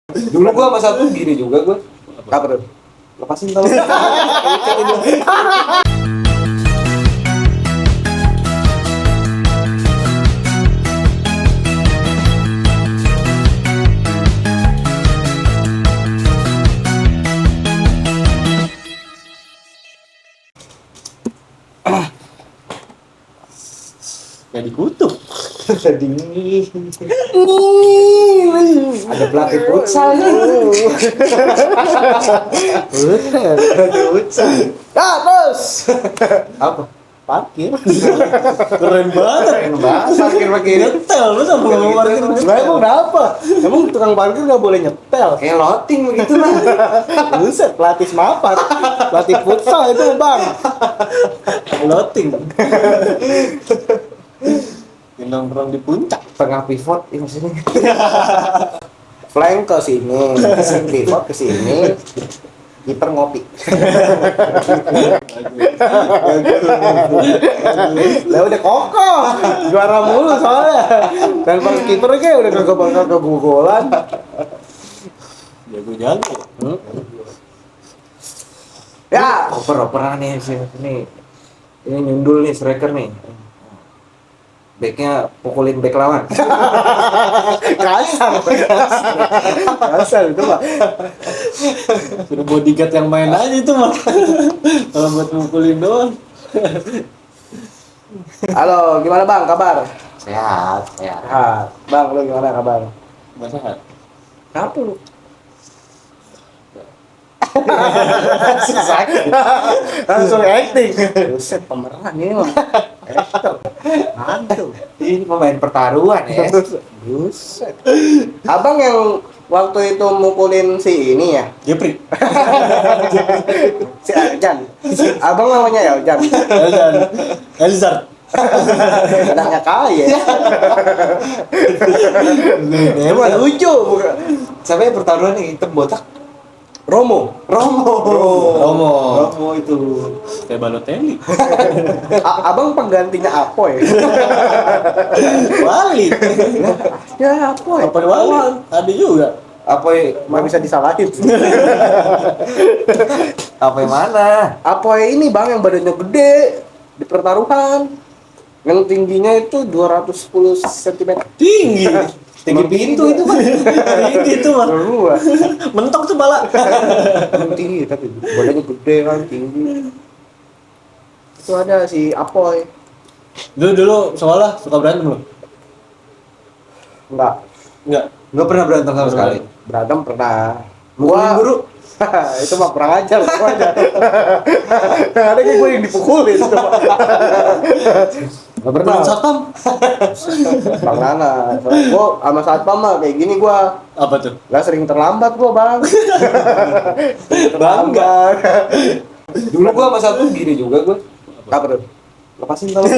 Dulu gua sama satu gini juga gua. Apa tuh? Lepasin tolong. Ya dikutuk. Dingin. Ada pelatih futsal nih. Pelatih futsal. Ah, terus. Apa? Parkir. Keren banget. Keren banget parkir. Nyetel lu sama ngomong parkir. Lah emang kenapa? Emang tukang parkir nggak boleh nyetel? Kayak loting begitu lah. Buset, pelatih semapat. Pelatih futsal itu, Bang. Loting. Nongkrong di puncak. Tengah pivot ini maksudnya. Flank ke sini, pivot ke sini. Kiper ngopi. Lah udah kokoh. Juara mulu soalnya. Dan bang kiper kayak udah kagak bakal kegogolan. Jago-jago. Ya, Oper-operan nih sih ini. Ini nyundul nih striker nih. Backnya pukulin back lawan. kasar. Kasar itu, Pak. Sudah bodyguard yang main aja itu mah. Kalau buat mukulin doang. Halo, gimana Bang kabar? Sehat. Ah, Bang, lu gimana kabar? Masa Kenapa lu? Sakit. Langsung acting. Buset, pemeran ini mah. Actor. Mantul. Ini pemain pertaruhan ya. Buset. Abang yang waktu itu mukulin si ini ya? Jepri. Si Arjan. Abang namanya Arjan. Elzar. Anaknya kaya. Emang lucu bukan? Siapa yang pertaruhan nih hitam botak? Romo. Romo itu. Kayak Balotelli. Abang penggantinya Apoy. Wali. Ya Apoy. Apa Wali? Ada juga. Apoy Nggak bisa disalahin. Apa yang mana? Apoy ini Bang yang badannya gede di pertaruhan. Yang tingginya itu 210 cm. Tinggi. Tinggi pintu itu kan. Tinggi itu mah. Gua. Mentok tuh bala. Tinggi tapi badannya gede kan, tinggi. Itu ada si Apoy. Dulu sekolah suka berantem lu? Enggak, Nggak pernah berantem sama sekali. berantem pernah. Mukulin guru. Itu mah kurang ajar gua aja. Ada kayak gue yang dipukulin itu. Enggak pernah. Belum satpam. Bang Nana. Gua sama satpam mah kayak gini gua. Apa tuh? Lah sering terlambat gua, Bang. Bangga. Dulu gua sama satu gini juga gua. Apa tuh? Lepasin tolong.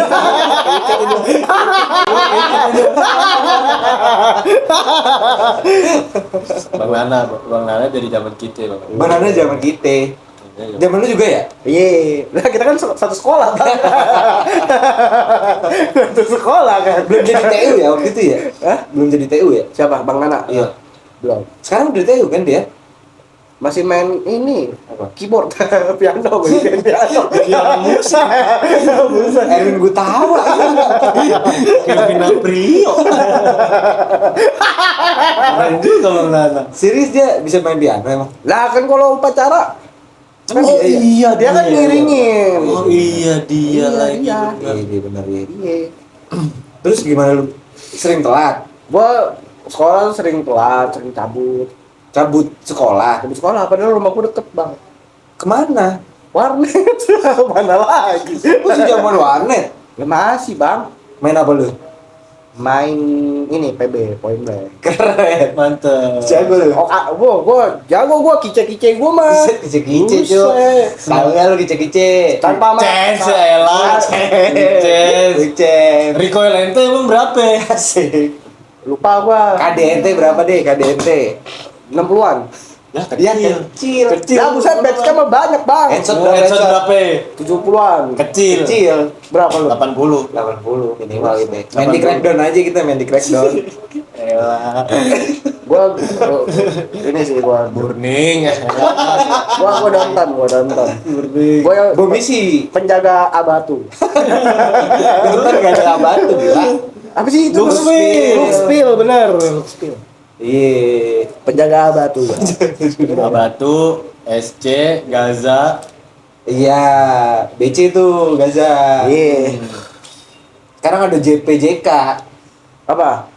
Bang Nana dari zaman kita, Bang. Banana zaman kita. Zaman lu juga ya? Iya, nah kita kan satu sekolah, Bang. Satu sekolah kan. Belum jadi TU ya waktu itu ya? Hah? Belum jadi TU ya? Siapa? Bang Nana? Iya. Belum. Sekarang udah TU kan dia? Masih main ini Apa? keyboard, piano, main piano. Piano musik. Erwin Gutawa. Kevin Aprilio. Keren juga Bang Nana. Serius dia bisa main piano emang? Lah kan kalau upacara kan Oh iya, dia kan ngiringin. Oh iya dia lagi. Iya. bener. Iya benar ya. Iya. Terus gimana lu? Sering telat? Gua sekolah sering telat, sering cabut. Cabut sekolah? Cabut sekolah padahal rumahku deket, Bang. Kemana? Warnet. Mana lagi? Lu zaman warnet? Ya masih, Bang. Main apa lu? Main ini PB, point blank. Keren. Mantep. Jago lu. Oh, gua jago kice-kice gua mah. Kice-kice cuy. Buset. Tahu nggak lu kice-kice? Tanpa Ces, elah. Ces. Kice. Recoil ente emang berapa? Asik. lupa gua. KDNT berapa deh? KDNT 60-an. Ya Iya, kecil. kecil. Ya buset, batch mah banyak bang. Headshot Headshot berapa? 70-an. Kecil. Kecil. Berapa lu? 80. 80 minimal gitu. Main 80. di crackdown aja kita main di crackdown. Elah. Gua ini sih gua Burning. gua Dantan. Burning. Gua yang Bumi sih. penjaga abatu. Bentar gak ada batu gila. Apa sih itu? Luxpil. Luxpil, bener. Luxpil. Iya. Penjaga abatu. Batu, SC, Gaza. Iya, BC tuh Gaza. Iya. Sekarang ada JPJK. Apa?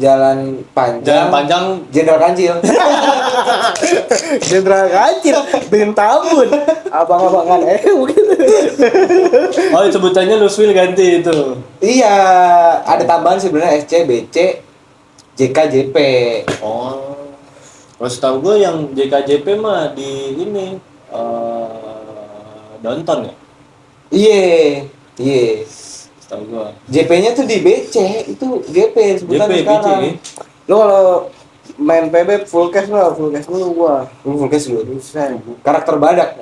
Jalan panjang. Jalan panjang. Jenderal Kancil. Jenderal Kancil, Bintambun, abang-abangan gitu. Oh, sebutannya Luswil ganti itu. Iya, ada tambahan sebenarnya SC, BC, JK, JP. Oh. Kalau setahu gue yang JKJP mah di ini Downtown ya? Iya. Setahu gue. JP-nya tuh di BC, itu JP sebutan JP, sekarang. BC. Lu kalau main PB full cash dulu gua. Full case lu. Karakter badak.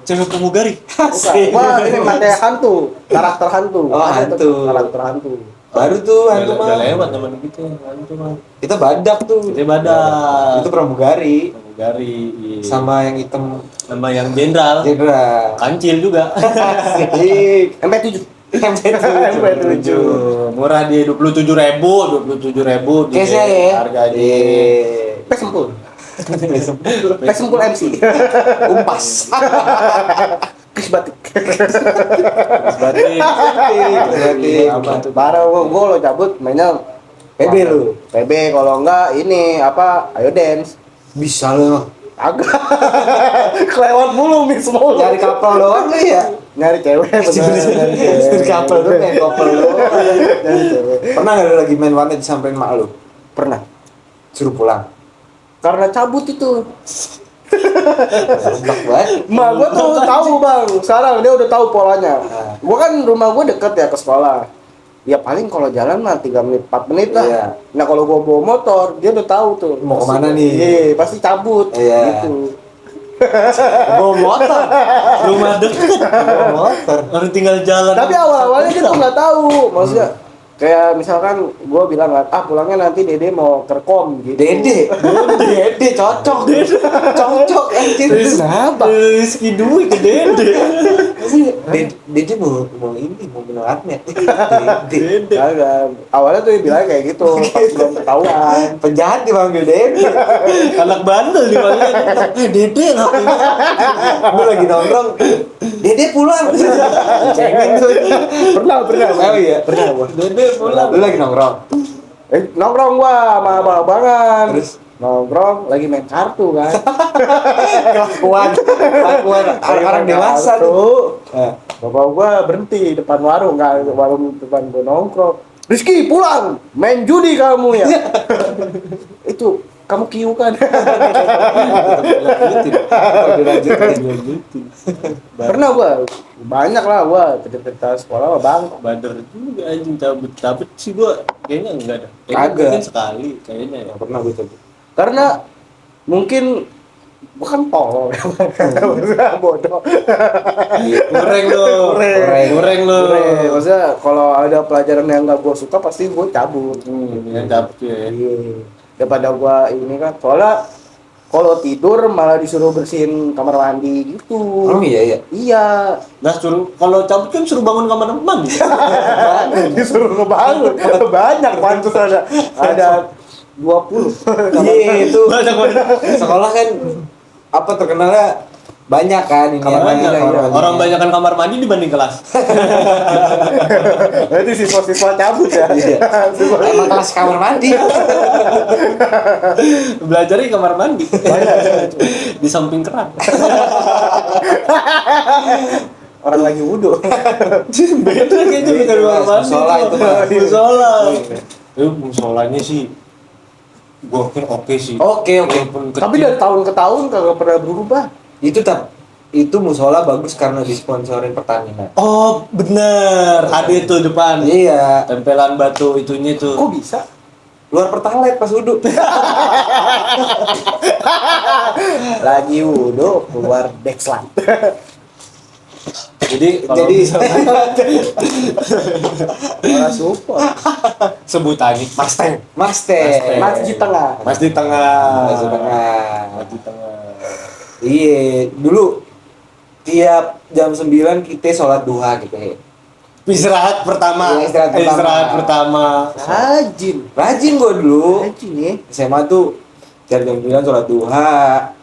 Cewek pramugari. Bukan. Wah, ini mate hantu, karakter hantu. Oh, Ada tuh, hantu. karakter hantu. Baru tuh hantu Udah mah. lewat zaman gitu hantu mah. Kita badak tuh. Kita badak. Itu pramugari Pramugari. Iya. sama yang hitam Sama yang jenderal. jenderal. Kancil juga. Asik. MP7. MP7. Murah dia 27.000 Case-nya ya. Harganya. Iya. P10. P10 MC. Umpas. Kis batik. Berarti Apa tuh? Baru gua lo cabut mainnya PB lu. PB kalau enggak ini apa? Ayo dance. Bisa lu emang. Agak kelewat mulu mis mulu. Nyari kapal doang lu ya. Nyari cewek Nyari kapal tuh main kapal doang. Nyari cewek. Pernah nggak lu lagi main warnet disamperin mak lu? Pernah. Suruh pulang. Karena cabut itu. Sumpah banget. Mak gua tuh tahu bang. Sekarang dia udah tahu polanya. Nah. Gua kan rumah gua deket ya ke sekolah. Ya paling kalau jalan mah 3 menit 4 menit lah. Iya. Nah kalau gua bawa motor, dia udah tahu tuh. Mau kemana nih? Iya, pasti cabut. Iya. Gitu. bawa motor. Rumah deket. Bawa motor. Orang tinggal jalan. Tapi awal-awalnya dia tuh nggak tahu. Maksudnya kayak misalkan gua bilang kan, pulangnya nanti Dede mau kerkom gitu. Dede cocok. Cocok anjir. Kenapa? Rizky duit ke Dede. Dede mau ini mau minum warnet. Dede. Kagak. Awalnya tuh bilang kayak gitu, pas belum ketahuan. Penjahat dipanggil Dede. Anak bandel di mana? Dede ngapain? Gue lagi nongkrong. Dede pulang. Cengeng tuh. Pernah. Oh iya. Pernah gua. Dede pulang. Lu lagi nongkrong. Nongkrong gua sama abang-abangan. Terus? Nongkrong lagi main kartu kan. Kelakuan orang dewasa tuh. tuh. Bapak gua berhenti depan warung kan, warung depan gua nongkrong. Rizky pulang, main judi kamu ya. Itu kamu kiu kan. Pernah gua, banyak lah gua cerita sekolah mah bang. Bader juga anjing cabut sih gua kayaknya enggak ada. Kagak. Mungkin sekali kayaknya ya. Pernah gue coba. Karena mungkin gua kan tolol. Bodoh. Goreng lo. Goreng lo. Maksudnya kalau ada pelajaran yang nggak gua suka pasti gua cabut. Yang cabut ya. Iya. Daripada gua ini kan, soalnya kalau tidur malah disuruh bersihin kamar mandi gitu. Oh iya. Iya. Nah suruh kalau cabut kan suruh bangun kamar mandi. Disuruh ngebangun. Banyak pansus ada 20. Iya itu. Banyak banget. Sekolah kan apa terkenalnya banyak kan ini Kamar mandi. Orang banyak kan kamar mandi dibanding kelas. Berarti siswa-siswa cabut ya. Iya. Emang kelas kamar mandi. Belajar di kamar mandi. Di samping keran. Orang lagi wudhu. Beda kayaknya bukan kamar mandi. Musola itu, Pak. Musola. Musolanya sih gua pikir oke sih. Oke. Walaupun kecil. Tapi dari tahun ke tahun kagak pernah berubah. Itu musola bagus karena disponsorin Pertamina. Oh bener, ada itu depan. Iya. Tempelan batu itunya tuh. Kok bisa? Keluar pertalite pas wudhu. Lagi wudhu keluar backslide. Jadi Orang support. sebutannya Mustang. Mustang. Masjid tengah. Mas di tengah. Mas di tengah. Mas di tengah. Iya, dulu tiap jam 9 kita sholat duha gitu ya. Istirahat pertama. Iya, istirahat pertama. Rajin. Rajin gue dulu. Rajin nih. SMA tuh tiap jam 9 sholat duha.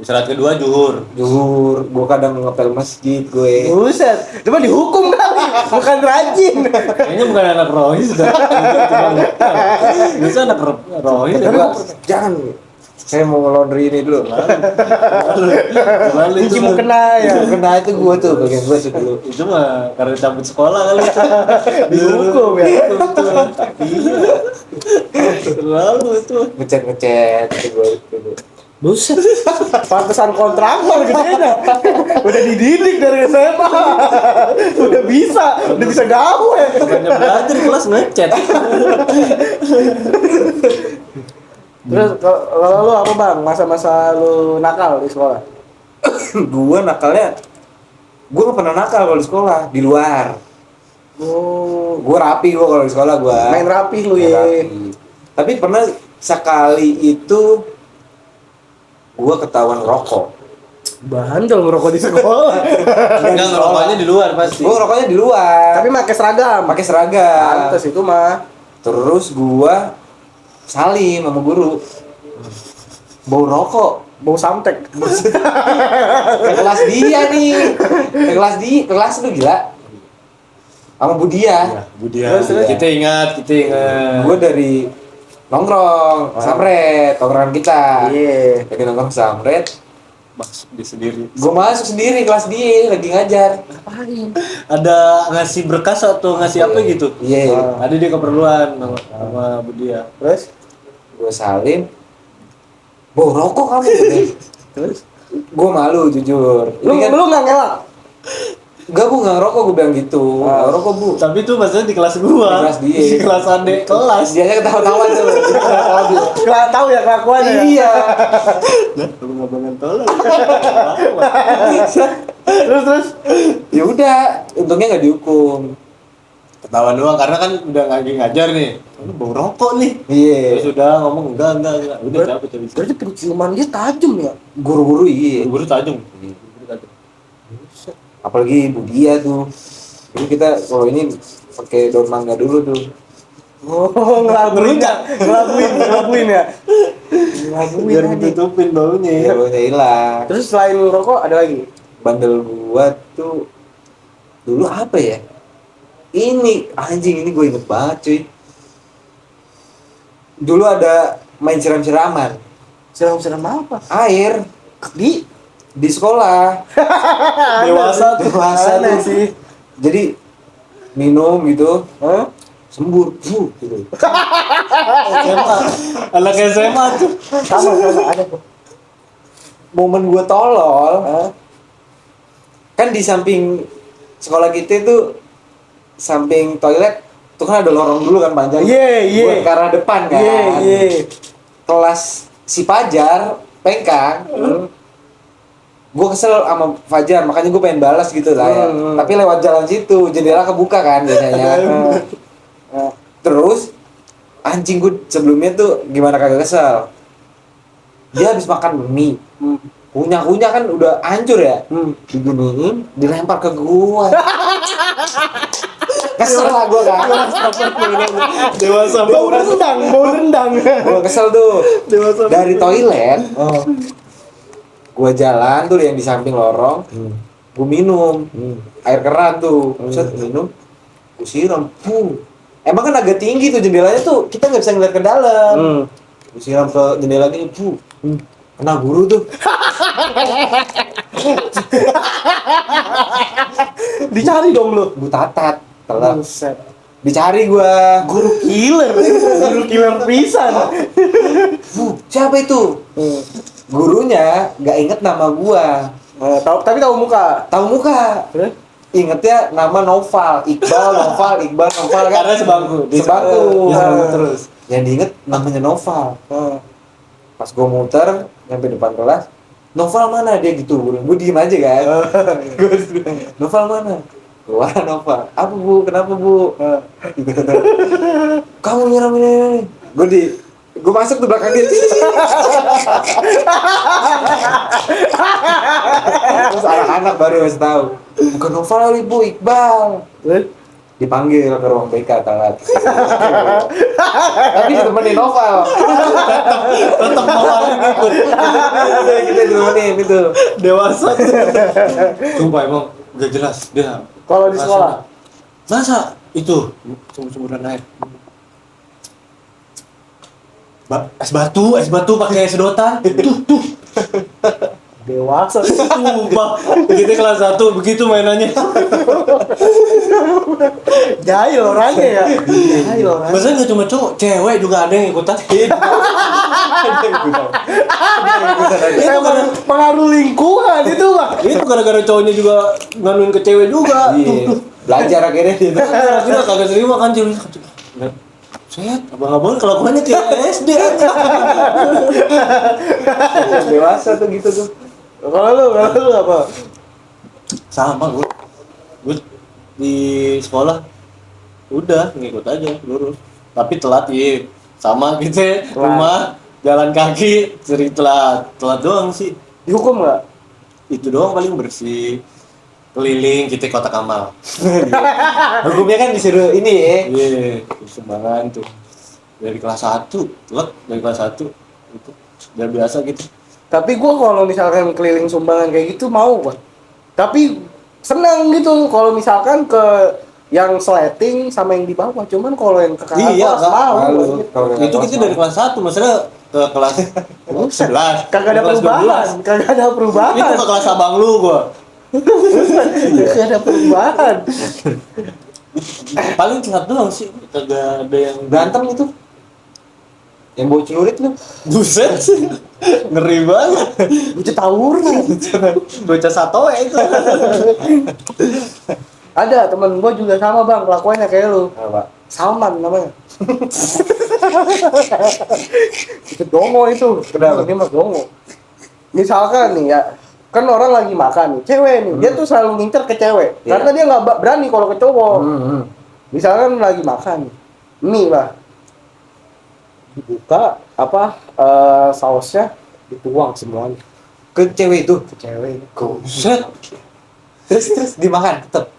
Istirahat kedua zuhur. Zuhur, gue kadang ngepel masjid gue. Buset, cuma dihukum kali, bukan rajin. Kayaknya bukan anak rohis dah. Biasa anak rohis. Tapi jangan. Saya mau laundry ini dulu. Lalu Ini mau kena ya. Yang kena itu gue tuh, bagian gue tuh dulu. Itu mah karena cabut sekolah kali. Dihukum ya. Iya. Lalu itu. Ngecet itu gue dulu. Buset. Pantesan kontraktor gitu ya. Udah dididik dari SMA. Udah bisa gawe. Bukannya belajar kelas ngechat. Terus kalau lu apa bang? Masa-masa lu nakal di sekolah? Gue nakalnya, gue gak pernah nakal kalau di sekolah, di luar. Oh, Gue rapi gue kalau di sekolah gue. main rapi lu Main ya. rapi. Tapi pernah sekali itu gue ketahuan rokok. Bandel ngerokok di sekolah. Enggak ngerokoknya di luar pasti. Gue rokoknya di luar. Tapi pakai seragam. Pakai seragam. Pantes itu mah. Terus gue salim sama guru. Bau rokok. Bau samtek. Ke kelas dia nih. Ke kelas lu gila. Sama Budia. Budia. Terus. Kita ingat. Gue dari nongkrong, samret, tongkrongan kita. Iya. Lagi nongkrong samret, Masuk di sendiri. gue masuk sendiri kelas dia lagi ngajar. Ngapain? Ada ngasih berkas atau ngasih apa gitu? Iya, Ada dia keperluan sama Budia. Terus? gue salim. Bau rokok kamu. Terus? Gue malu jujur. Lu Ini kan, lu nggak ngelak? enggak bu, nggak ngerokok, gue bilang gitu. Nggak ngerokok bu. Tapi itu maksudnya di kelas gua. Di kelas dia. Di kelas adek kelas. Dia aja ketawa-tawa tuh. Nggak tahu ya kelakuannya. Ya? Iya. Lu ngomongan tolong. Terus. Ya udah, untungnya nggak dihukum. Ketahuan doang karena kan udah lagi ngajar nih. Lu bau rokok nih. Iya. Terus udah ngomong enggak. Udah cabut habis. Berarti penciuman dia tajam ya? Guru-guru iya. Guru tajam. Guru tajam. Apalagi Budia tuh. Jadi kita kalau ini pakai daun mangga dulu tuh. Oh, ngelabuin ya? Ngelabuin ya? Biar ditutupin baunya ya. Baunya hilang. Terus selain rokok ada lagi? Bandel gua tuh dulu apa ya? Ini anjing, ini gue inget banget cuy. Dulu ada main siram-siraman Siram-siram apa? air di sekolah. Dewasa Aneh tuh. sih. Jadi minum gitu, Hah? sembur, gitu. SMA. Anak SMA tuh. Sama ada tuh. Momen gua tolol, Hah? kan di samping sekolah kita itu samping toilet tuh kan ada lorong dulu kan panjang. Iya. Buat ke arah depan kan. Iya. Kelas si Fajar pengkang. Gue kesel sama Fajar, makanya gue pengen balas gitu lah ya. Tapi lewat jalan situ, jendela kebuka kan biasanya. Terus anjing gue sebelumnya tuh gimana kagak kesel. Dia habis makan mie. Kunyah-kunyah kan udah hancur ya. Diginiin, dilempar ke gua. Kesel lah gua kan. Dewasa. Bau rendang. Gua kesel tuh. Dari toilet. Gua jalan tuh yang di samping lorong. Gua minum. Air keran tuh. Set minum. Gua siram. Emang kan agak tinggi tuh jendelanya tuh. Kita nggak bisa ngeliat ke dalam. Gua siram ke jendela gini. Kena guru tuh. Dicari dong lu. Gua tatat. Telat. Buset. Dicari gua. Guru killer pisan. Siapa itu? Gurunya nggak inget nama gua. Tapi tahu muka. Tahu muka. Terus? Ingetnya nama Noval, Iqbal, Noval kan. Karena sebangku. Sebangku. Dia sebangku terus. Yang diinget namanya Noval. Pas gue muter nyampe depan kelas, Noval mana dia gitu, gue diem aja kan. Noval mana? Keluar Noval. Apa bu? Kenapa bu? Kamu nyiram ini. Gue masuk tuh belakang dia. Terus anak-anak baru harus tahu. Bukan Noval kali bu, Iqbal. Dipanggil ke ruang BK telat. Tapi ditemenin Noval. Tetap Noval ikut. Kita ditemenin itu. Dewasa. Sumpah emang udah jelas dia. Kalau di sekolah Masa itu sumur-sumuran air. Es batu pakai sedotan. Tuh. dewasa Sumpah. Kita kelas 1 begitu mainannya. jahil orangnya ya. Jahil orangnya. Maksudnya nggak cuma cowok, cewek juga ada yang ikutan. Emang pengaruh lingkungan itu Bang. Itu gara-gara cowoknya juga nganuin ke cewek juga. Iya. Belajar akhirnya gitu. Akhirnya kagak terima kan ceweknya. Set, abang-abang kelakuannya kayak SD aja. Dewasa tuh gitu tuh. Kalau lu apa? Sama gue di sekolah udah ngikut aja lurus. Tapi telat iya. Sama kita rumah jalan kaki sering telat doang sih. Dihukum nggak? Itu doang paling bersih. Keliling kita kotak amal. Hukumnya kan disuruh ini ya. Iya, sumbangan tuh. Dari kelas 1, telat dari kelas 1 itu udah biasa gitu. Tapi gua kalau misalkan keliling sumbangan kayak gitu mau gua. Tapi senang gitu kalau misalkan ke yang sleting sama yang di bawah. Cuman kalau yang ke kakak Iya, kelas Kak. mau. Malu. Itu kita dari kelas 1, masalah ke kelas 11. Kagak ada Ke kelas perubahan. 12. Kagak ada perubahan. Itu ke kelas abang lu gua. Kagak ada perubahan. Paling telat doang sih, kagak ada yang Berantem itu. Yang bawa celurit lu. buset. Ngeri banget. Bocah tawuran. Bocah satoe itu. Ada temen gua juga sama Bang, kelakuannya kayak lu. Apa? Salman namanya. Itu dongo itu. Kenapa? Dia mah dongo. Misalkan nih ya, kan orang lagi makan nih, cewek nih, dia tuh selalu ngincer ke cewek. Iya. Karena dia nggak berani kalau ke cowok. Misalkan lagi makan, mie lah, dibuka apa sausnya dituang semuanya Ke cewek itu. ke cewek. Buset. Terus dimakan tetep.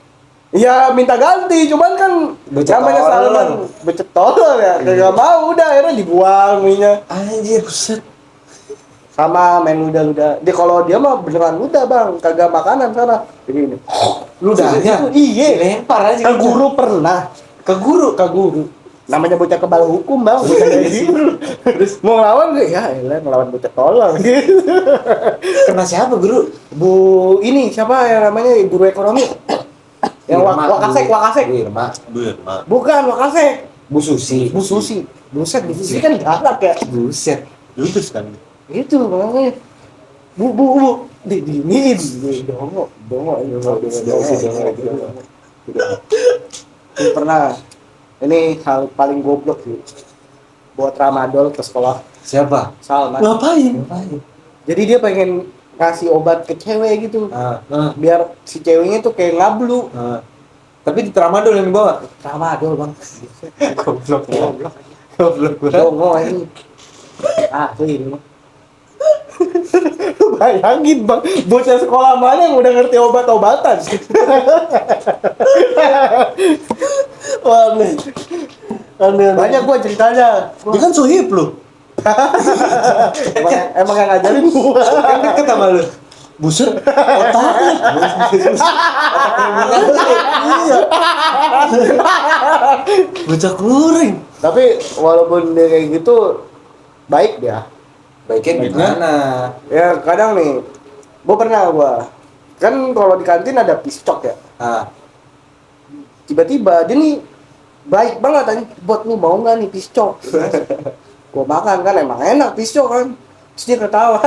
Iya minta ganti, cuman kan Becet namanya tolol. Salman becet tolol ya, nggak mau udah akhirnya dibuang minyak. Anjir, buset. Sama main ludah-ludah. Dia kalau dia mah beneran ludah Bang, kagak makanan sana. Begini. Ludahnya. Iya. Lempar aja Ke guru pernah. Ke guru. Ke guru. Namanya bocah kebal hukum Bang, bocah kayak gitu. Terus mau ngelawan gak? Ya elah ngelawan bocah tolol gitu. Kena siapa guru? Bu ini siapa yang namanya guru ekonomi? Yang Wakasek. Bu Irma. Bukan Wakasek. Bu Susi. Bu Susi. Buset, Bu Susi kan galak ya. Buset. Judes kan. Itu makanya. Bu. Diniin. Dongo. Ini pernah. Ini hal paling goblok sih. Buat tramadol ke sekolah. Siapa? Salman. Ngapain? Jadi dia pengen ngasih obat ke cewek gitu. Biar si ceweknya tuh kayak ngablu. Tapi di tramadol yang dibawa. Tramadol Bang. Goblok. Dongo ini. Ini mah. Bayangin Bang, bocah sekolah mana yang udah ngerti obat-obatan? Aneh. Banyak gua ceritanya. Dia kan sohib lu. emang yang ngajarin gua. Kan deket sama lu. Buset, otaknya. Iya. Bocah kuring. Tapi walaupun dia kayak gitu, baik dia. Baiknya gimana? Ya kadang nih, gua kan kalau di kantin ada piscok ya. Tiba-tiba dia nih baik banget tanya, "Bot lu mau nggak nih piscok?" Gua makan kan emang enak piscok kan. Terus dia ketawa.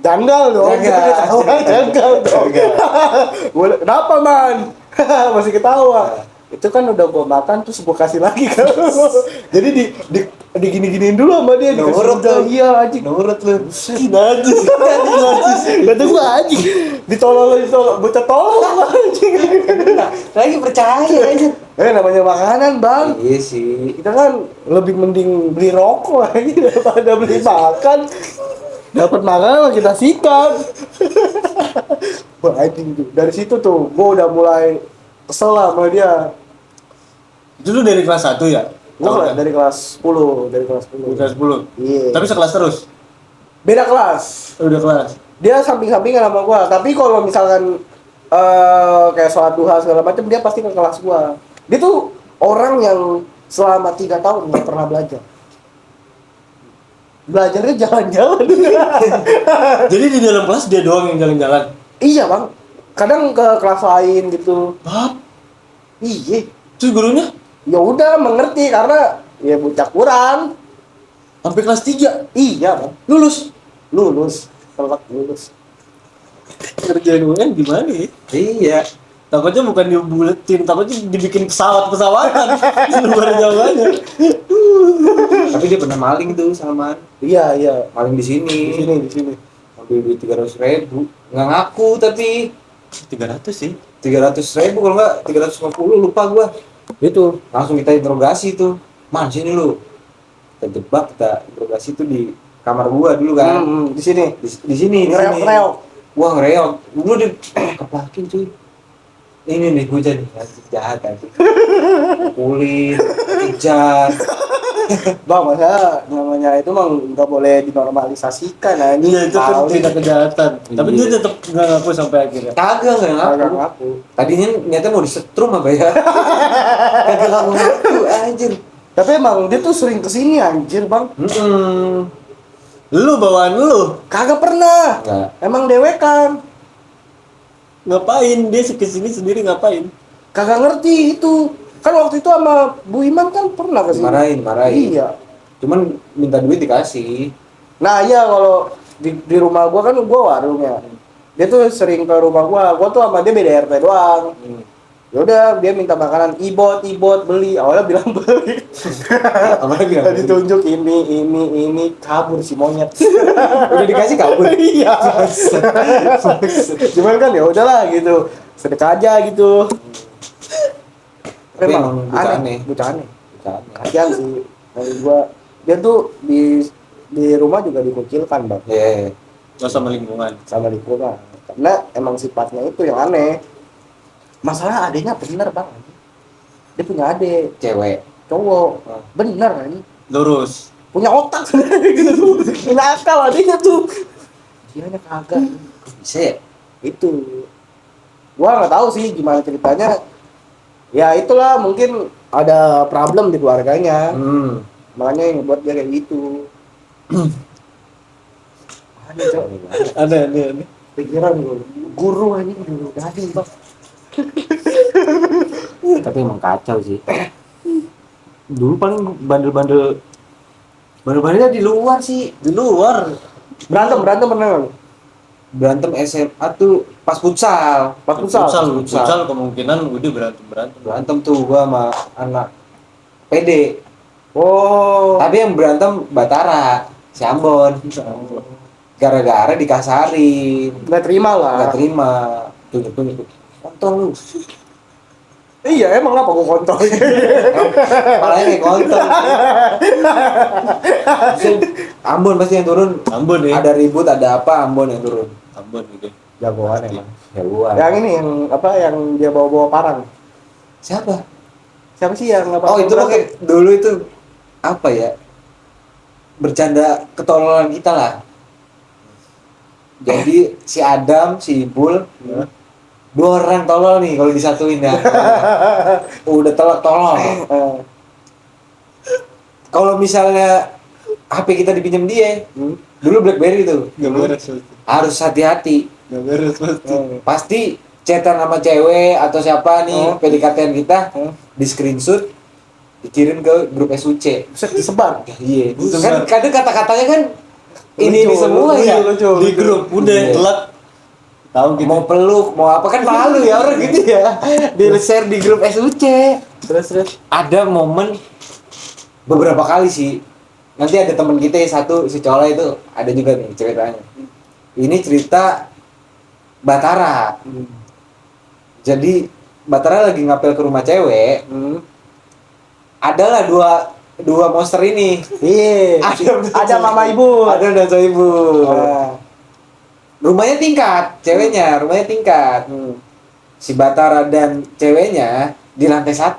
Janggal dong. Janggal dong. Kenapa man? Masih ketawa. itu kan udah gua makan terus gua kasih lagi kan. Jadi di gini-giniin dulu sama dia dikasih Nurut udah, lu. iya anjing. Nurut lu. Najis. Kata gua anjing. Ditolong bocah tolong anjing. Lagi percaya aja. Namanya makanan, Bang. Iya sih. Kita kan lebih mending beli rokok aja daripada beli makan. Dapat makanan kita sikat. Wah, anjing tuh. Dari situ tuh gua udah mulai kesel lah sama dia. Itu lu dari kelas 1 ya? Gua dari kelas 10, dari kelas 10. Kelas 10. Iya. Tapi sekelas terus. Beda kelas. Udah kelas. Dia samping-sampingan sama gua, tapi kalau misalkan kayak sholat duha segala macam dia pasti ke kelas gua. Dia tuh orang yang selama 3 tahun nggak pernah belajar. Belajarnya jalan-jalan. Jadi di dalam kelas dia doang yang jalan-jalan. Iya, Bang. Kadang ke kelas lain gitu. Hah? Iya. Terus gurunya Ya udah mengerti karena ya bocah kurang. sampai kelas 3 Iya, Bang. lulus. Telak lulus. Kerjaan UN gimana ya? Iya. Takutnya bukan dibuletin, takutnya dibikin pesawat-pesawatan. Luar jawabannya. Tapi dia pernah maling tuh Salman. Iya. Maling di sini. Di sini. Ambil duit 300.000. Nggak ngaku tapi 300 sih. 300.000 kalau nggak 350 lupa gua. Itu. Langsung kita interogasi tuh. Man sini lu. Kita jebak, kita interogasi tuh di kamar gua dulu kan. Di sini. Di sini. Ngereok. Wah ngereok. Dulu dia keplakin cuy. Ini nih gue jadi jahat tadi. Pukulin, kejar. Bang, masa namanya itu emang nggak boleh dinormalisasikan anjing. Iya, itu kan Tahu tidak kejahatan. Tapi Iya. dia tetap nggak ngaku sampai akhirnya. Kagak nggak Kagak ngaku. ngaku. Tadinya niatnya mau disetrum apa ya? Kagak ngaku anjir. Tapi emang dia tuh sering kesini anjir, Bang. Lu bawaan lu Kagak pernah. Enggak. Emang dewekan. ngapain? Dia kesini sendiri ngapain? Kagak ngerti itu. Kan waktu itu sama Bu Iman kan pernah kesini. Marahin. Iya. Cuman minta duit dikasih. Nah iya kalau di rumah gua kan gua warungnya. Dia tuh sering ke rumah gua tuh sama dia beda RT doang. Yaudah dia minta makanan ibot beli, awalnya bilang beli. Awalnya bilang beli. Ditunjuk ini kabur si monyet. Udah dikasih kabur. Iya. Cuman kan ya udahlah gitu, sedekah aja gitu. Tapi emang bocah aneh. Bocah aneh. Bocah aneh. Kasian sih. Dari gua dia tuh di rumah juga dikucilkan, Bang, Iya. Gak sama lingkungan. sama lingkungan. Karena emang sifatnya itu yang aneh. Masalah adenya bener, Bang. Dia punya adik Cewek. cowok. Ah. Bener anjing. Lurus. Punya otak sebenarnya gitu. Punya akal adiknya tuh. Dianya kagak. Bisa ya? Itu. Gua nggak tahu sih gimana ceritanya. Ya itulah mungkin ada problem di keluarganya. Makanya yang buat dia kayak gitu. Aneh, Cok. Ada. Pikiran guru ini dulu gading, Bang. Tapi emang kacau sih. Dulu paling bandelnya di luar sih. Di luar. Berantem pernah nggak lu? Berantem SMA tuh pas futsal. Pas Futsal kemungkinan udah berantem. Berantem tuh gua sama anak PD. Oh. Tapi yang berantem Batara, si Ambon. Gara-gara dikasarin. Nggak terima lah. Nggak terima. Tunjuk. Kontol lu. Iya, emang apa gua kontol? Palanya kayak kontol. Ambon pasti yang turun. Ambon ya. Ada ribut, ada apa, Ambon yang turun. Ambon gitu. Jagoan emang. Ya gua. Yang ini yang apa yang dia bawa parang. Siapa? Siapa sih yang apa? Oh, itu pakai dulu itu apa ya? Bercanda ketololan kita lah. Jadi si Adam, si Ibul, dua orang tolol nih kalau disatuin ya. Udah tolol. Kalau misalnya HP kita dipinjam dia, dulu BlackBerry tuh. Gak beres. Harus hati-hati. Gak beres pasti. Pasti chatan sama cewek atau siapa nih PDKT-an kita di screenshot dikirim ke grup SUC. Buset, disebar. Iya. Kan kadang kata-katanya kan ini Lucu, semua lucu, ya. lucu. Di grup udah Iya. telat. Tahu gitu. mau peluk, mau apa kan malu ya orang gitu ya. Di-share di grup SUC. Terus. Ada momen beberapa kali sih. Nanti ada teman kita yang satu si Cola itu ada juga nih ceritanya. Ini cerita Batara. Jadi Batara lagi ngapel ke rumah cewek. Adalah dua monster ini. Iya. Ada mama ibu. Ada dan ibu. Rumahnya tingkat, ceweknya rumahnya tingkat. Si Batara dan ceweknya di lantai 1.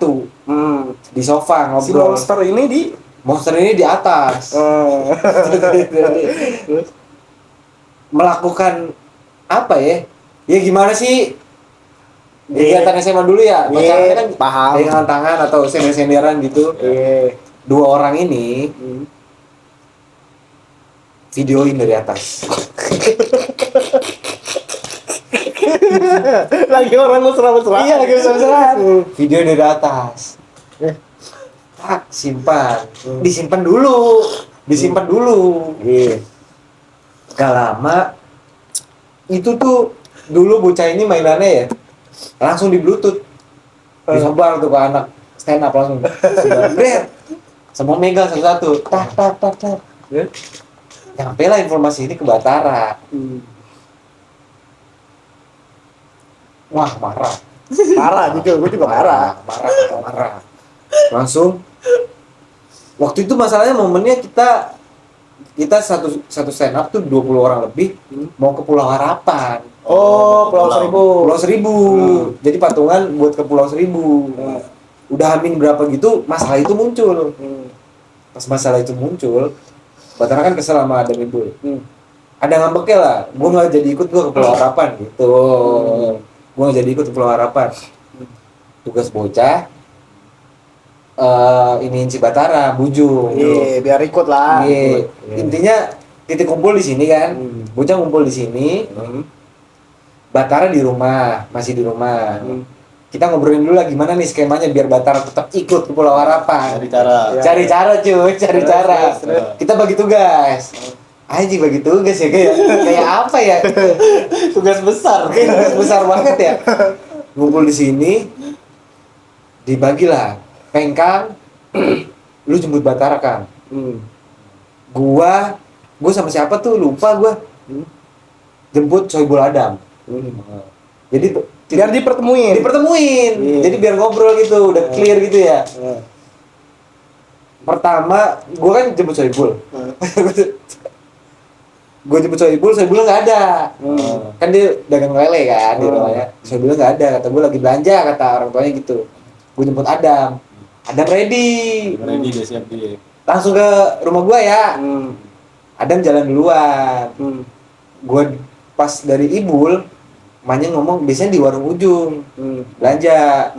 Di sofa Si ngobrol. monster ini di atas. Melakukan apa ya? Ya gimana sih? Kegiatan SMA dulu ya, pacarannya kan paham. pegangan tangan atau sender-senderan gitu. Dua orang ini videoin dari atas. Lagi orang mesra-mesra. Iya, lagi mesra-mesraan. Video dari atas. Tak, simpan. Disimpan dulu. Gak lama itu tuh dulu bocah ini mainannya ya langsung di bluetooth disebar tuh ke anak stand up langsung sebar semua megang satu-satu tak nyampe lah informasi ini ke Batara. Wah marah juga, gue juga marah. Langsung waktu itu masalahnya momennya kita satu stand up tuh 20 orang lebih mau ke Pulau Harapan. Pulau Seribu. Jadi patungan buat ke Pulau Seribu. Udah hamin berapa gitu masalah itu muncul. Pas masalah itu muncul, Batara kan kesel sama Adam Ibu. Ada ngambeknya lah, gue nggak jadi ikut gue ke Pulau Harapan gitu. Gue nggak jadi ikut ke Pulau Harapan. Tugas bocah iniin si Batara, bujuk. Iya, biar ikut lah. Iya. Intinya titik kumpul di sini kan. Bocah ngumpul di sini. Batara masih di rumah. Kita ngobrolin dulu lah gimana nih skemanya biar Batara tetap ikut ke Pulau Harapan. Cari cara cuy. Kita bagi tugas. Anjing bagi tugas ya kayak apa ya? Tugas besar. Tugas besar banget ya. Ngumpul di sini. Dibagilah. Pengkang, lu jemput Batara kan? Gua sama siapa tuh lupa gua. Jemput Soebul Adam. Jadi biar dipertemuin. Jadi biar ngobrol gitu, udah clear gitu ya. Pertama, gua kan jemput Soebul. Gua jemput Soebul nggak ada. Kan dia dagang lele kan di rumahnya. Soebul nggak ada, kata gua lagi belanja kata orang tuanya gitu. Gua jemput Adam ready dia siap dia. Langsung ke rumah gua ya. Adam jalan duluan. Gua pas dari Ibul Manya ngomong biasanya di warung ujung belanja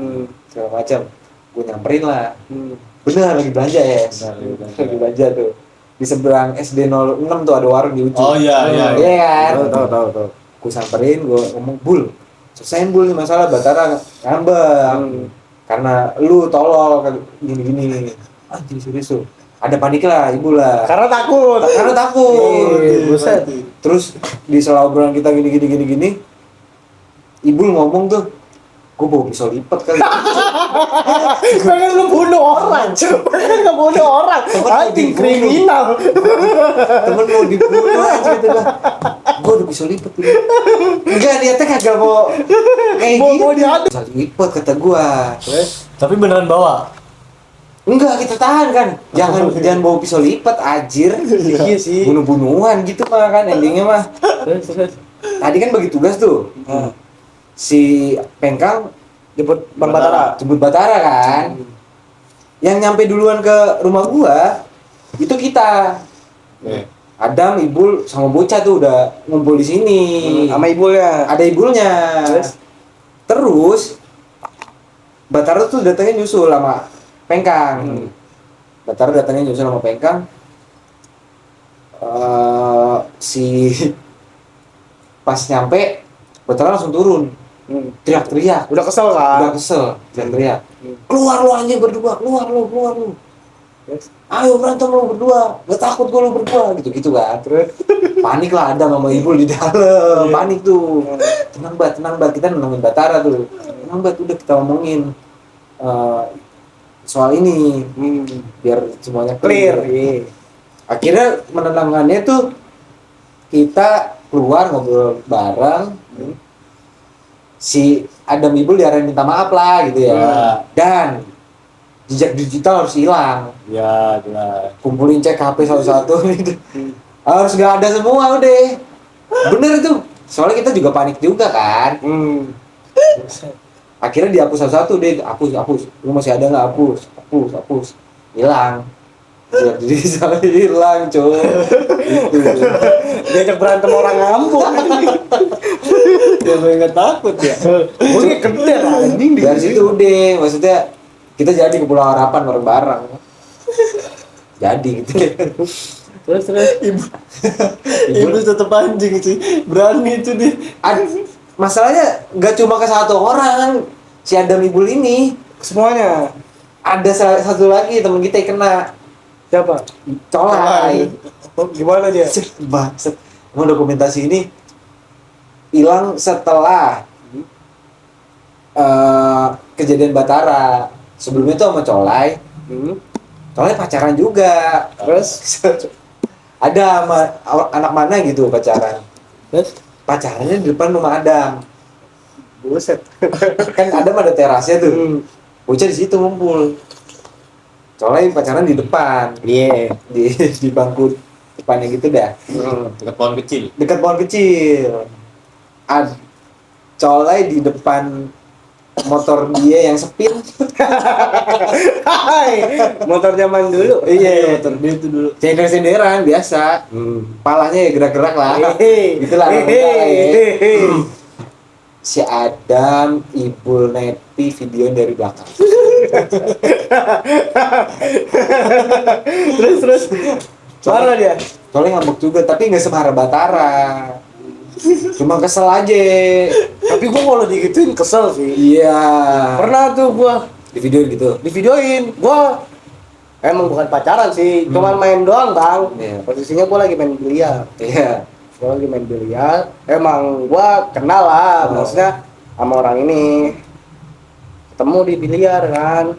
segala macam. Gua nyamperin lah. Bener lagi belanja ya. Lagi belanja tuh di seberang SD 06 tuh ada warung di ujung. Oh iya kan. Tahu. Gua samperin, gua ngomong Bul, selesaiin Bul nih masalah Batara ngambek. Karena lu tolol gini-gini. Anjir serius tuh. Ada panik lah ibu lah. Karena takut. Buset. Terus di sela obrolan kita gini. Ibu ngomong tuh, gue bawa pisau lipat kali. Pengen lu bunuh orang. Pengen ngebunuh orang. Anjing kriminal. Temen mau dibunuh aja gitu lah. Gue udah pisau lipat tuh. Enggak, niatnya kagak mau kayak gitu. Mau diadu. Pisau lipat kata gue. Tapi beneran bawa. Enggak, kita tahan kan. Jangan bawa pisau lipat, anjir. Iya sih. Bunuh-bunuhan gitu mah kan endingnya mah. Tadi kan bagi tugas tuh. Si Pengkang jemput Batara kan. Yang nyampe duluan ke rumah gua itu kita. Adam, Ibul sama bocah tuh udah ngumpul di sini. Sama Ibulnya. Ada Ibulnya. Terus Batara tuh datangnya nyusul sama Pengkang. Batara datangnya nyusul sama Pengkang. Si pas nyampe Batara langsung turun. Teriak-teriak. Udah kesel kan? Teriak-teriak. Keluar lu anjing berdua, keluar lu. Ayo berantem lu berdua, gak takut gue lu berdua, gitu-gitu kan. Terus panik lah ada sama ibu di dalam, panik tuh. Tenang banget, kita nenangin Batara tuh. Tenang banget, udah kita ngomongin soal ini, biar semuanya clear. Iya. Akhirnya menenangkannya tuh kita keluar ngobrol bareng. Si Adam Ibul diarahin minta maaf lah gitu ya. Dan jejak digital harus hilang. Ya, jelas. Kumpulin cek HP satu-satu gitu. Harus gak ada semua udah. Bener itu. Soalnya kita juga panik juga kan. Akhirnya dihapus satu-satu deh. Hapus. Lu masih ada nggak? Hapus. Hilang. Jejak digital hilang, coy. Itu. Diajak berantem orang ngambung. Ya gue nggak takut ya. Gue gede anjing Dari situ udah, maksudnya kita jadi ke Pulau Harapan bareng-bareng. Jadi gitu. Terus Ibu tetap anjing sih, berani itu dia. Masalahnya nggak cuma ke satu orang, si Adam Ibul ini. semuanya. Ada satu lagi teman kita yang kena. Siapa? Colai. Oh, gimana dia? Bangsat. Emang dokumentasi ini hilang setelah kejadian Batara. Sebelumnya tuh sama Colai. Colai pacaran juga. Terus Ada sama anak mana gitu pacaran. terus Pacarannya di depan rumah Adam. buset. Kan Adam ada terasnya tuh. Bocah di situ ngumpul. Colai pacaran di depan. Iya. Di bangku depannya gitu dah. Dekat pohon kecil. Dekat pohon kecil. Colai di depan motor dia yang sepin. Hai, motor zaman dulu. Iya, motor dia itu dulu. Sender-senderan biasa. Palanya ya gerak-gerak lah. Gitulah. Si Adam, Ibul Nepi videoin dari belakang. Terus marah dia. Soalnya ngambek juga, tapi nggak semarah Batara. Cuma kesel aja. Tapi gua kalau digituin kesel sih. Iya. Pernah tuh gua Di video gitu. di videoin. Gua emang bukan pacaran sih, cuman main doang, Bang. Iya. Posisinya gua lagi main biliar. Iya. Gua lagi main biliar. Emang gua kenal lah, maksudnya sama orang ini. Ketemu di biliar kan.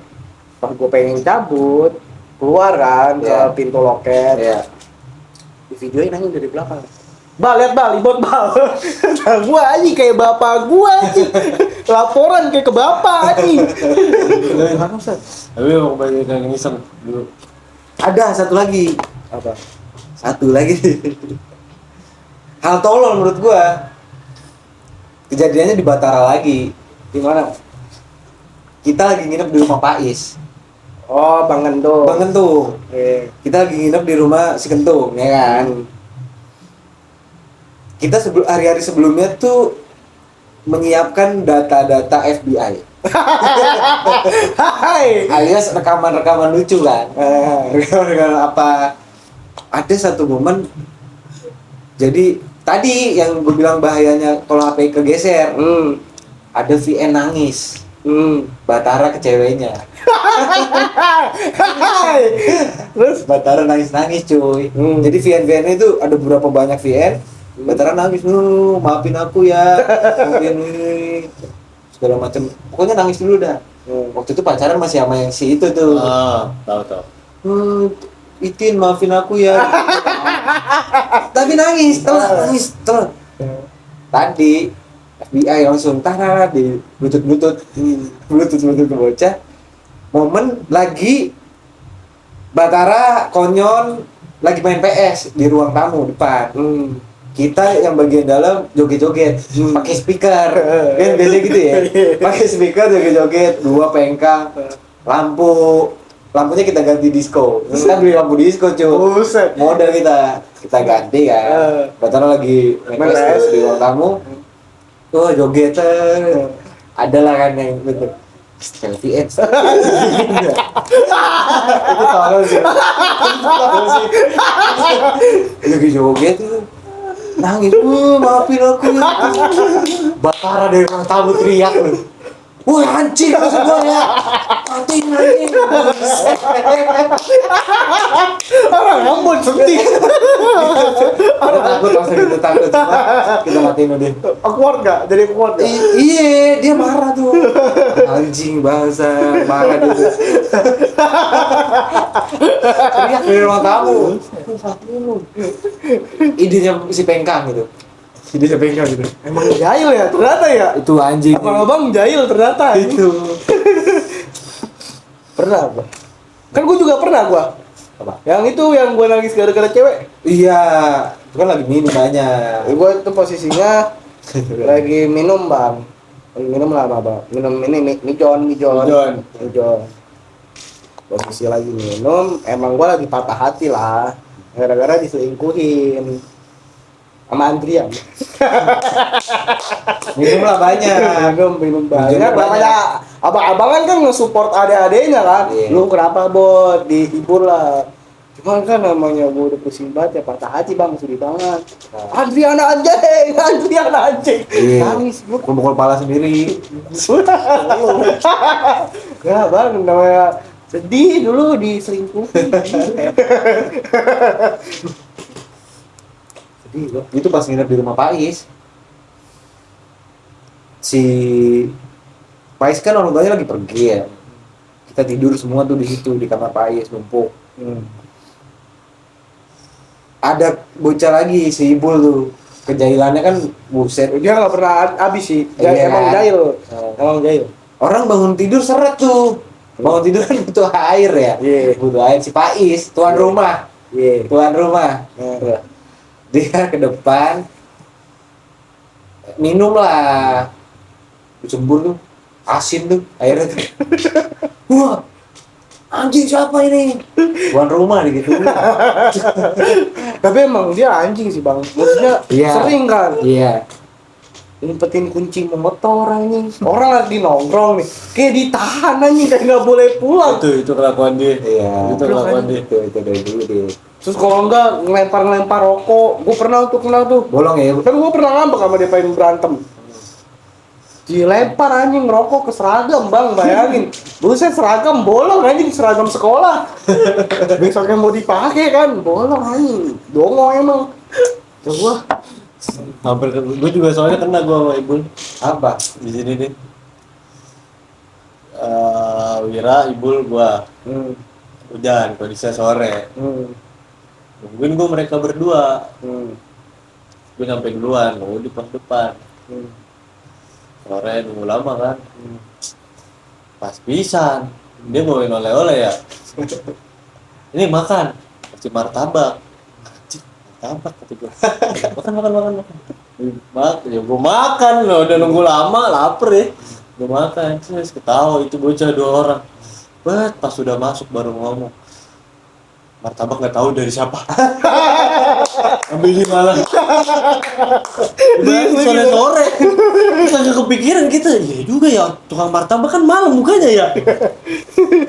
Pas gua pengen cabut, keluar kan Iya. ke pintu loket. Iya. Di videoin aja dari belakang. Bal, lihat bal, ibot bal. Nah, gua aja kayak bapak gua aja. Laporan kayak ke bapak aja. Tapi mau banyak yang ngiseng dulu. Ada satu lagi. Apa? Satu lagi. Hal tolol menurut gua. Kejadiannya di Batara lagi. Di mana? Kita lagi nginep di rumah Pak Is. Oh, Bang Gendo. Bang Kentung. Kita lagi nginep di rumah si Kentung, ya kan? Kita hari-hari sebelumnya tuh menyiapkan data-data FBI. Hai. Alias rekaman-rekaman lucu kan. Rekaman-rekaman apa. Ada satu momen. Jadi tadi yang gue bilang bahayanya kalau HP kegeser. Ada VN nangis. Batara ke ceweknya. Terus Batara nangis-nangis cuy. Jadi VN itu ada beberapa banyak VN. Batara nangis, maafin aku ya, maafin ini, segala macam. Pokoknya nangis dulu dah. Waktu itu pacaran masih sama yang si itu tuh. Tahu. Itin maafin aku ya. Tapi nangis, nangis. Tadi FBI langsung tara di bluetooth ke bocah. Momen lagi Batara konyon lagi main PS di ruang tamu depan. Kita yang bagian dalam joget-joget pakai speaker. Kan biasa gitu ya. Pakai speaker joget-joget, 2 pengkang, lampunya kita ganti disco. Kita beli lampu disco, cuy. Buset. Model kita ganti kan. Batara lagi main PS di ruang tamu. Oh, joget. Adalah kan yang bener. Selfie itu tolong sih. Lagi joget tuh. Nangis, maafin aku ya. Batara dari ruang tamu teriak lu. Wah anjing maksud gua ya. Anjing. Orang ngambut sedih. Ada takut masa gitu takut cuma kita matiin udah. Awkward gak? Jadi awkward gak? Iya, dia marah tuh. Anjing bahasa marah gitu. Teriak dari ruang tamu. Idenya si Pengkang gitu. Idenya Pengkang gitu. Emang jahil ya ternyata ya. Itu anjing. Abang jahil ternyata. Itu. Pernah gua. Kan gua juga pernah gua. Apa? Yang itu yang gua nangis gara-gara cewek. Iya, itu kan lagi minum banyak. Gua itu posisinya lagi minum bang. Lagi minum lah bang. Minum ini mijon. Posisi lagi minum, emang gua lagi patah hati lah. Gara-gara diselingkuhin sama Andrian. Minum lah banyak. minum banyak. Minum banyak. Namanya abang-abangan kan nge-support adek-adeknya kan. Iya. Lu kenapa bot? Dihibur lah. Cuman kan namanya gua udah pusing banget ya, patah hati bang, sedih banget. Andrian anjing. Iya. Nangis gua. Pukul kepala sendiri. Ya bang, namanya sedih dulu diselingkuhin. Sedih gua. Itu pas nginep di rumah Pak Is. Si Pak Is kan orang tuanya lagi pergi ya. Kita tidur semua tuh di situ di kamar Pak Is numpuk. Ada bocah lagi si Ibul tuh. Kejahilannya kan buset. Dia nggak pernah habis sih. Iya. Emang jahil. Orang bangun tidur seret tuh. Bangun tidur kan butuh air ya. Iya. Butuh air si Pak Is, tuan rumah. Iya. Tuan rumah. Dia ke depan minum lah. Cembur tuh. Asin tuh airnya tuh. Wah. Anjing siapa ini? Tuan rumah gitu. Tapi emang dia anjing sih bang. Maksudnya Iya. sering kan. Iya. Ngumpetin kunci motor anjing. Orang lagi nongkrong nih. Kayak ditahan anjing, kayak nggak boleh pulang. Itu kelakuan dia. Iya. Itu kelakuan dia. Itu dari dulu dia. Terus kalau enggak ngelempar rokok. Gue pernah kenal tuh. Bolong ya. Kan gue pernah ngambek sama dia pengen berantem. Dilempar anjing rokok ke seragam bang, bayangin. Buset seragam bolong anjing, seragam sekolah. Besoknya mau dipakai kan, bolong anjing. Dongo emang. Coba. Hampir gue juga soalnya kena gue sama Ibul. Apa? Di sini nih. Wira, Ibul, gua. Hujan, kondisinya sore. Nungguin gue mereka berdua. Gue sampai duluan, gue di pos depan. Sore nunggu lama kan. Pas pisan, dia bawain oleh-oleh ya. Ini makan, kasih martabak. Anjing, martabak kata gue. Makan. Ya gue makan, loh udah nunggu lama, lapar ya. Gue makan, terus ketawa itu bocah 2 orang. Pas sudah masuk baru ngomong. Martabak nggak tahu dari siapa. Ambil di malam. Sore-sore. Kagak kepikiran kita. Iya juga ya, tukang martabak kan malam mukanya ya.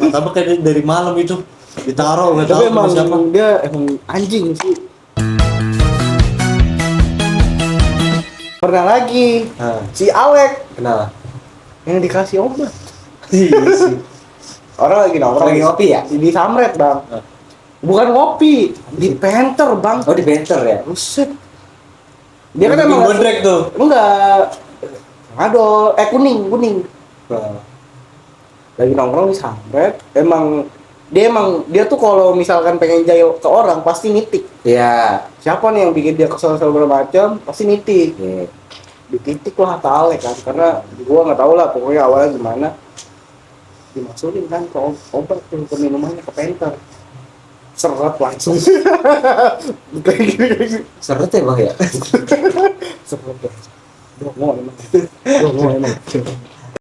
Martabak kayak dari malam itu ditaruh nggak tahu Tapi emang sama siapa. dia emang anjing sih. Pernah lagi si Alek Kenapa? yang dikasih obat. Iya sih. Orang lagi nongkrong. Lagi ngopi ya? Di Samret bang. Bukan ngopi, di Penter bang. Oh di Banter ya? Buset. Dia kan emang bodrek tuh. enggak. Aduh, kuning. Lagi nongkrong di Samret, emang dia tuh kalau misalkan pengen jahil ke orang pasti nitik. Iya. Siapa nih yang bikin dia kesel segala macam, pasti nitik. Iya. Dititik lah Alek kan, karena gua nggak tahu lah pokoknya awalnya gimana. Dimasukin kan ke obat ke minumannya ke Penter. Seret langsung. Kayak gini. Seret ya bang ya? Seret. Dongo emang.